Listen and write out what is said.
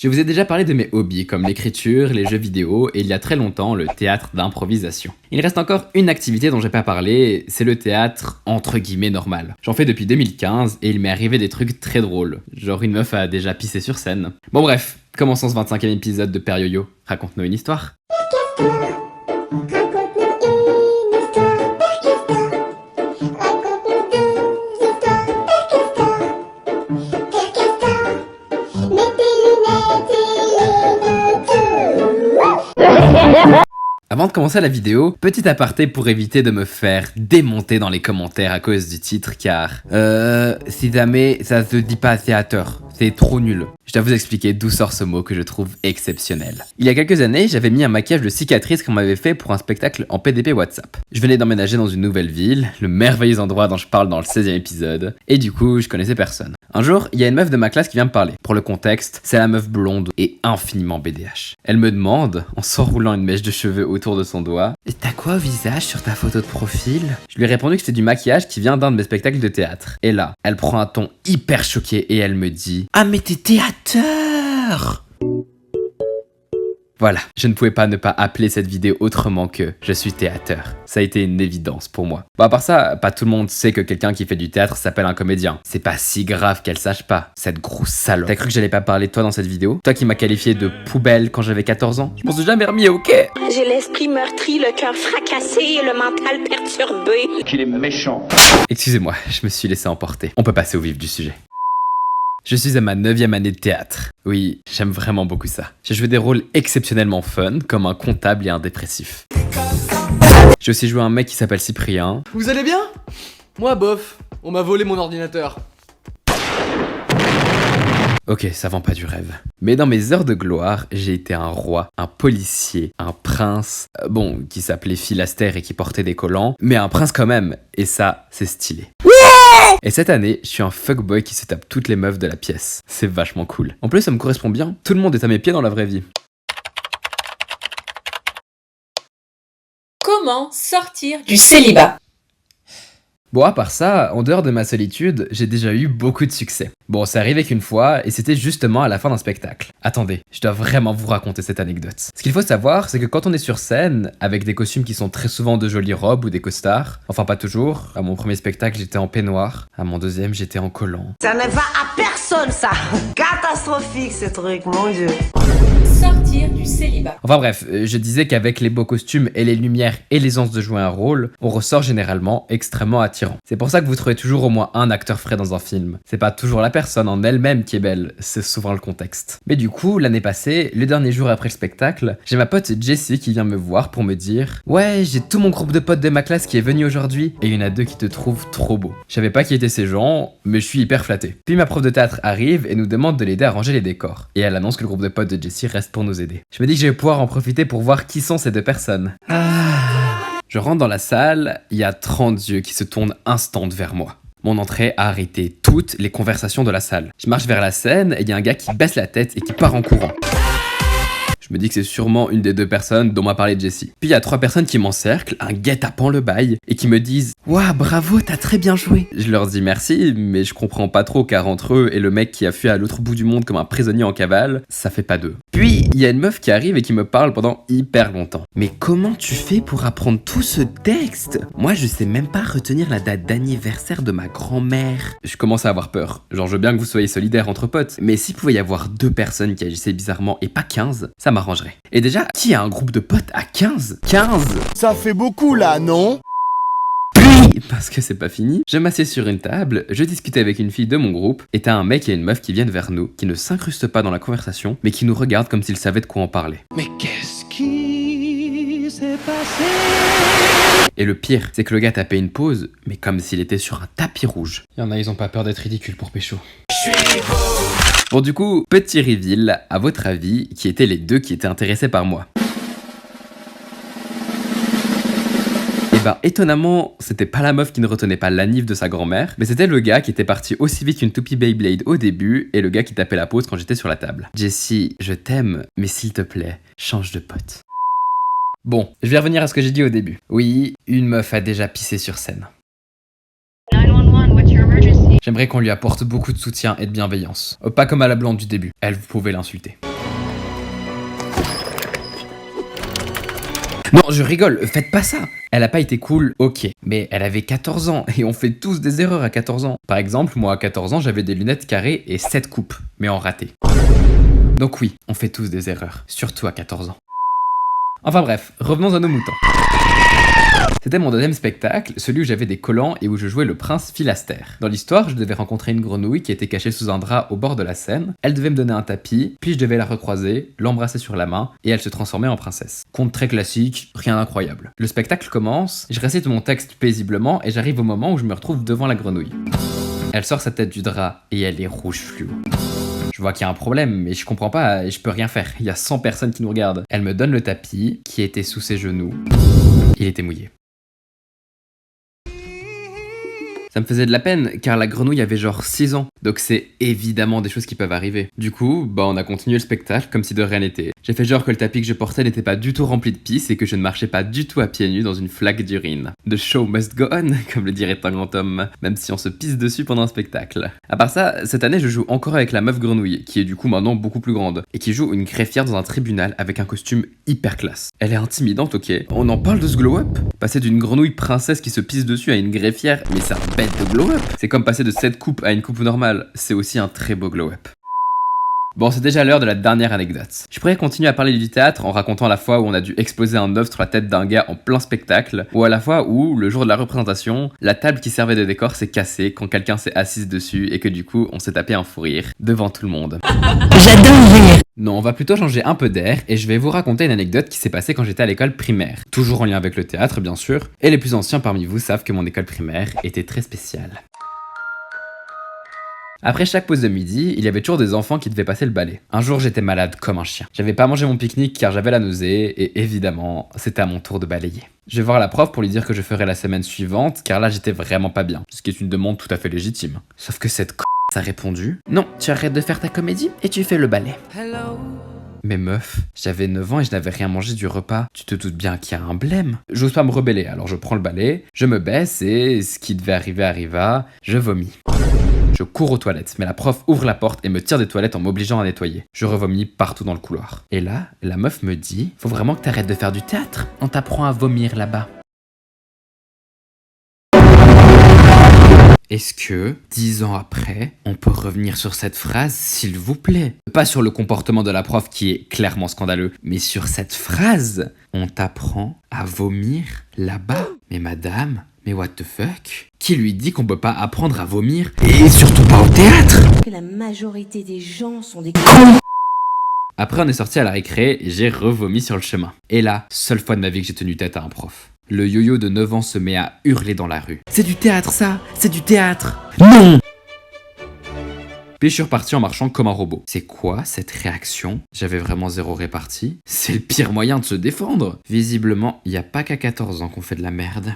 Je vous ai déjà parlé de mes hobbies comme l'écriture, les jeux vidéo et il y a très longtemps le théâtre d'improvisation. Il reste encore une activité dont j'ai pas parlé, c'est le théâtre entre guillemets normal. J'en fais depuis 2015 et il m'est arrivé des trucs très drôles, genre une meuf a déjà pissé sur scène. Bon bref, commençons ce 25e épisode de Père Yo-Yo. Raconte-nous une histoire. Avant de commencer la vidéo, petit aparté pour éviter de me faire démonter dans les commentaires à cause du titre car... si jamais ça se dit pas théâtre, c'est trop nul. Je dois vous expliquer d'où sort ce mot que je trouve exceptionnel. Il y a quelques années, j'avais mis un maquillage de cicatrice qu'on m'avait fait pour un spectacle en PDP WhatsApp. Je venais d'emménager dans une nouvelle ville, le merveilleux endroit dont je parle dans le 16e épisode, et du coup, je connaissais personne. Un jour, il y a une meuf de ma classe qui vient me parler. Pour le contexte, c'est la meuf blonde et infiniment BDH. Elle me demande, en s'enroulant une mèche de cheveux autour de son doigt, « T'as quoi au visage sur ta photo de profil ?» Je lui ai répondu que c'était du maquillage qui vient d'un de mes spectacles de théâtre. Et là, elle prend un ton hyper choqué et elle me dit « Ah mais t'es théâteur !» Voilà, je ne pouvais pas ne pas appeler cette vidéo autrement que « Je suis théâteur ». Ça a été une évidence pour moi. Bon, à part ça, pas tout le monde sait que quelqu'un qui fait du théâtre s'appelle un comédien. C'est pas si grave qu'elle sache pas, cette grosse salope. T'as cru que j'allais pas parler de toi dans cette vidéo? Toi qui m'as qualifié de poubelle quand j'avais 14 ans? Je m'en suis jamais remis, ok? J'ai l'esprit meurtri, le cœur fracassé et le mental perturbé. Qu'il est méchant. Excusez-moi, je me suis laissé emporter. On peut passer au vif du sujet. Je suis à ma 9e année de théâtre. Oui, j'aime vraiment beaucoup ça. J'ai joué des rôles exceptionnellement fun, comme un comptable et un dépressif. J'ai aussi joué un mec qui s'appelle Cyprien. Vous allez bien? Moi bof, on m'a volé mon ordinateur. Ok, ça vend pas du rêve. Mais dans mes heures de gloire, j'ai été un roi, un policier, un prince, qui s'appelait Philaster et qui portait des collants, mais un prince quand même, et ça, c'est stylé. Et cette année, je suis un fuckboy qui se tape toutes les meufs de la pièce. C'est vachement cool. En plus, ça me correspond bien. Tout le monde est à mes pieds dans la vraie vie. Comment sortir du célibat? Bon, à part ça, en dehors de ma solitude, j'ai déjà eu beaucoup de succès. Bon, c'est arrivé qu'une fois, et c'était justement à la fin d'un spectacle. Attendez, je dois vraiment vous raconter cette anecdote. Ce qu'il faut savoir, c'est que quand on est sur scène, avec des costumes qui sont très souvent de jolies robes ou des costards, enfin pas toujours, à mon premier spectacle j'étais en peignoir, à mon deuxième j'étais en collant. Ça ne va à personne ça. Catastrophique ce truc, mon Dieu. Sortir du célibat. Enfin bref, je disais qu'avec les beaux costumes et les lumières et l'aisance de jouer un rôle, on ressort généralement extrêmement attirant. C'est pour ça que vous trouvez toujours au moins un acteur frais dans un film. C'est pas toujours la personne en elle-même qui est belle, c'est souvent le contexte. Mais du coup, l'année passée, le dernier jour après le spectacle, j'ai ma pote Jessie qui vient me voir pour me dire « Ouais, j'ai tout mon groupe de potes de ma classe qui est venu aujourd'hui, et il y en a 2 qui te trouvent trop beau. » Je savais pas qui étaient ces gens, mais je suis hyper flatté. Puis ma prof de théâtre arrive et nous demande de l'aider à ranger les décors. Et elle annonce que le groupe de potes de Jessie reste pour nous aider. Je me dis que je vais pouvoir en profiter pour voir qui sont ces 2 personnes. Je rentre dans la salle, il y a 30 yeux qui se tournent instant vers moi. Mon entrée a arrêté toutes les conversations de la salle. Je marche vers la scène et il y a un gars qui baisse la tête et qui part en courant. Je me dis que c'est sûrement une des 2 personnes dont m'a parlé Jessie. Puis il y a 3 personnes qui m'encerclent, un guet-apens le bail, et qui me disent « Waouh, bravo, t'as très bien joué !» Je leur dis merci, mais je comprends pas trop car entre eux et le mec qui a fui à l'autre bout du monde comme un prisonnier en cavale, ça fait pas 2. Puis il y a une meuf qui arrive et qui me parle pendant hyper longtemps. « Mais comment tu fais pour apprendre tout ce texte? Moi je sais même pas retenir la date d'anniversaire de ma grand-mère. » Je commence à avoir peur. Genre je veux bien que vous soyez solidaires entre potes, mais s'il pouvait y avoir 2 personnes qui agissaient bizarrement et pas 15, ça m'arrangerait. Et déjà, qui a un groupe de potes à 15? 15? Ça fait beaucoup là, non? Puis, parce que c'est pas fini, je m'assieds sur une table, je discute avec une fille de mon groupe, et t'as un mec et une meuf qui viennent vers nous, qui ne s'incrustent pas dans la conversation, mais qui nous regardent comme s'ils savaient de quoi en parler. Mais qu'est-ce qui s'est passé? Et le pire, c'est que le gars tapait une pause, mais comme s'il était sur un tapis rouge. Y en a, ils ont pas peur d'être ridicules pour pécho. Bon du coup, petit reveal, à votre avis, qui étaient les 2 qui étaient intéressés par moi? Et bah étonnamment, c'était pas la meuf qui ne retenait pas l'anniv de sa grand-mère, mais c'était le gars qui était parti aussi vite qu'une toupie Beyblade au début, et le gars qui tapait la pause quand j'étais sur la table. Jessie, je t'aime, mais s'il te plaît, change de pote. Bon, je vais revenir à ce que j'ai dit au début. Oui, une meuf a déjà pissé sur scène. 911, what's your emergency? J'aimerais qu'on lui apporte beaucoup de soutien et de bienveillance. Pas comme à la blonde du début. Elle, vous pouvez l'insulter. Non, je rigole, faites pas ça. Elle a pas été cool, ok, mais elle avait 14 ans et on fait tous des erreurs à 14 ans. Par exemple, moi à 14 ans, j'avais des lunettes carrées et 7 coupes, mais en raté. Donc oui, on fait tous des erreurs, surtout à 14 ans. Enfin bref, revenons à nos moutons. C'était mon deuxième spectacle, celui où j'avais des collants et où je jouais le prince Philaster. Dans l'histoire, je devais rencontrer une grenouille qui était cachée sous un drap au bord de la Seine. Elle devait me donner un tapis, puis je devais la recroiser, l'embrasser sur la main, et elle se transformait en princesse. Conte très classique, rien d'incroyable. Le spectacle commence, je récite mon texte paisiblement et j'arrive au moment où je me retrouve devant la grenouille. Elle sort sa tête du drap et elle est rouge fluo. Je vois qu'il y a un problème, mais je comprends pas et je peux rien faire. Il y a 100 personnes qui nous regardent. Elle me donne le tapis, qui était sous ses genoux. Il était mouillé. Ça me faisait de la peine, car la grenouille avait genre 6 ans. Donc c'est évidemment des choses qui peuvent arriver. Du coup, on a continué le spectacle comme si de rien n'était. J'ai fait genre que le tapis que je portais n'était pas du tout rempli de pisse et que je ne marchais pas du tout à pieds nus dans une flaque d'urine. The show must go on, comme le dirait un grand homme, même si on se pisse dessus pendant un spectacle. À part ça, cette année je joue encore avec la meuf grenouille, qui est du coup maintenant beaucoup plus grande, et qui joue une greffière dans un tribunal avec un costume hyper classe. Elle est intimidante, ok. On en parle de ce glow-up? Passer d'une grenouille princesse qui se pisse dessus à une greffière, mais c'est un bête de glow-up. C'est comme passer de cette coupe à une coupe normale, c'est aussi un très beau glow-up. Bon, c'est déjà l'heure de la dernière anecdote. Je pourrais continuer à parler du théâtre en racontant la fois où on a dû exploser un œuf sur la tête d'un gars en plein spectacle, ou à la fois où, le jour de la représentation, la table qui servait de décor s'est cassée quand quelqu'un s'est assise dessus et que du coup, on s'est tapé un fou rire devant tout le monde. J'adore rire. Non, on va plutôt changer un peu d'air et je vais vous raconter une anecdote qui s'est passée quand j'étais à l'école primaire. Toujours en lien avec le théâtre, bien sûr, et les plus anciens parmi vous savent que mon école primaire était très spéciale. Après chaque pause de midi, il y avait toujours des enfants qui devaient passer le balai. Un jour, j'étais malade comme un chien. J'avais pas mangé mon pique-nique car j'avais la nausée et évidemment, c'était à mon tour de balayer. Je vais voir la prof pour lui dire que je ferai la semaine suivante car là, j'étais vraiment pas bien. Ce qui est une demande tout à fait légitime. Sauf que cette a répondu « Non, tu arrêtes de faire ta comédie et tu fais le balai. » Mais meuf, j'avais 9 ans et je n'avais rien mangé du repas. Tu te doutes bien qu'il y a un blême. J'ose pas me rebeller, alors je prends le balai, je me baisse et ce qui devait arriver arriva, je vomis. Je cours aux toilettes, mais la prof ouvre la porte et me tire des toilettes en m'obligeant à nettoyer. Je revomis partout dans le couloir. Et là, la meuf me dit « Faut vraiment que t'arrêtes de faire du théâtre, on t'apprend à vomir là-bas. » Est-ce que, 10 ans après, on peut revenir sur cette phrase, s'il vous plaît? Pas sur le comportement de la prof qui est clairement scandaleux, mais sur cette phrase, on t'apprend à vomir là-bas. Mais madame, mais what the fuck? Qui lui dit qu'on peut pas apprendre à vomir? Et surtout pas au théâtre? La majorité des gens sont des cons. Après on est sorti à la récré et j'ai revomi sur le chemin. Et là, seule fois de ma vie que j'ai tenu tête à un prof. Le yo-yo de 9 ans se met à hurler dans la rue. C'est du théâtre ça! C'est du théâtre! Non! Puis je suis reparti en marchant comme un robot. C'est quoi cette réaction? J'avais vraiment zéro répartie. C'est le pire moyen de se défendre. Visiblement, y a pas qu'à 14 ans qu'on fait de la merde.